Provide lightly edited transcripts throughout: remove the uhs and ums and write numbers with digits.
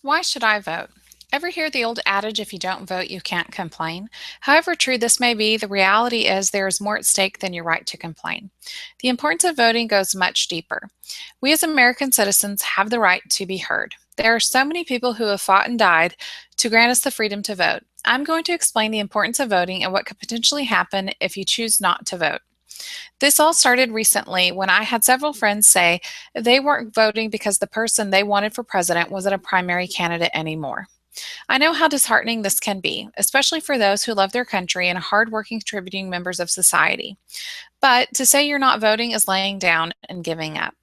Why should I vote? Ever hear the old adage, if you don't vote, you can't complain? However true this may be, the reality is there is more at stake than your right to complain. The importance of voting goes much deeper. We as American citizens have the right to be heard. There are so many people who have fought and died to grant us the freedom to vote. I'm going to explain the importance of voting and what could potentially happen if you choose not to vote. This all started recently when I had several friends say they weren't voting because the person they wanted for president wasn't a primary candidate anymore. I know how disheartening this can be, especially for those who love their country and are hardworking, contributing members of society. But to say you're not voting is laying down and giving up.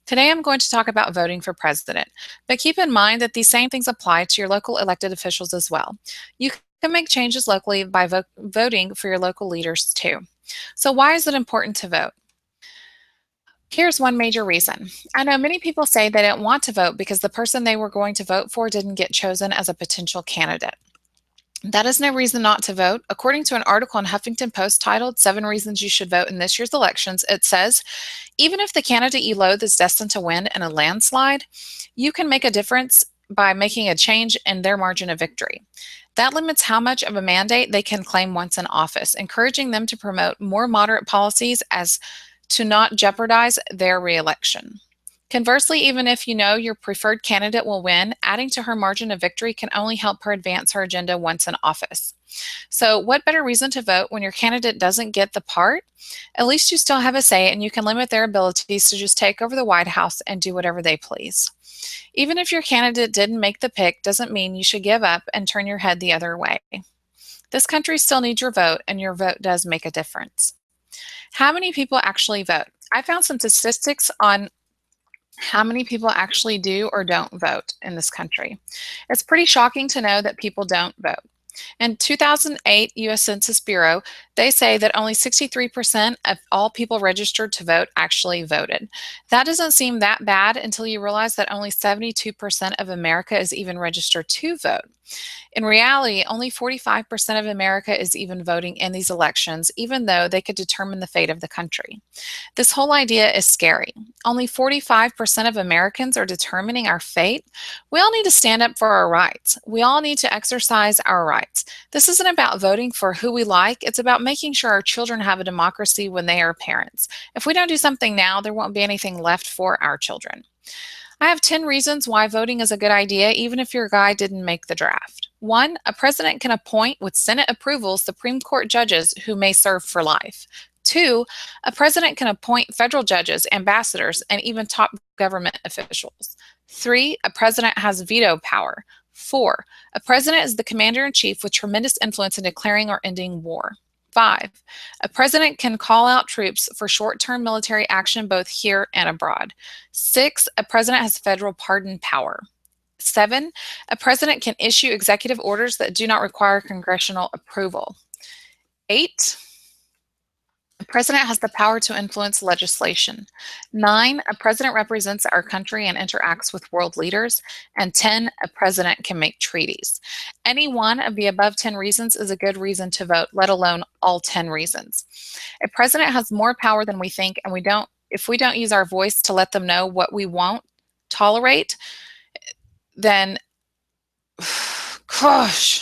Today, I'm going to talk about voting for president, but keep in mind that these same things apply to your local elected officials as well. You can make changes locally by voting for your local leaders too. So, why is it important to vote? Here's one major reason. I know many people say they don't want to vote because the person they were going to vote for didn't get chosen as a potential candidate. That is no reason not to vote. According to an article in Huffington Post titled Seven Reasons You Should Vote in This Year's Elections, it says, even if the candidate you loathe is destined to win in a landslide, you can make a difference by making a change in their margin of victory. That limits how much of a mandate they can claim once in office, encouraging them to promote more moderate policies as to not jeopardize their reelection. Conversely, even if you know your preferred candidate will win, adding to her margin of victory can only help her advance her agenda once in office. So, what better reason to vote when your candidate doesn't get the part? At least you still have a say and you can limit their abilities to just take over the White House and do whatever they please. Even if your candidate didn't make the pick, doesn't mean you should give up and turn your head the other way. This country still needs your vote, and your vote does make a difference. How many people actually vote? I found some statistics on how many people actually do or don't vote in this country. It's pretty shocking to know that people don't vote. In 2008 US Census Bureau, they say that only 63% of all people registered to vote actually voted. That doesn't seem that bad until you realize that only 72% of America is even registered to vote. In reality, only 45% of America is even voting in these elections, even though they could determine the fate of the country. This whole idea is scary. Only 45% of Americans are determining our fate. We all need to stand up for our rights. We all need to exercise our rights. This isn't about voting for who we like, it's about making sure our children have a democracy when they are parents. If we don't do something now, there won't be anything left for our children. I have 10 reasons why voting is a good idea, even if your guy didn't make the draft. 1. A president can appoint, with Senate approval, Supreme Court judges who may serve for life. 2. A president can appoint federal judges, ambassadors, and even top government officials. 3. A president has veto power. 4. A president is the commander in chief with tremendous influence in declaring or ending war. 5. A president can call out troops for short term military action both here and abroad. 6. A president has federal pardon power. 7. A president can issue executive orders that do not require congressional approval. 8. The president has the power to influence legislation. 9. A president represents our country and interacts with world leaders. And 10. A president can make treaties. Any one of the above 10 reasons is a good reason to vote, let alone all 10 reasons. A president has more power than we think, and if we don't use our voice to let them know what we won't tolerate, then gosh,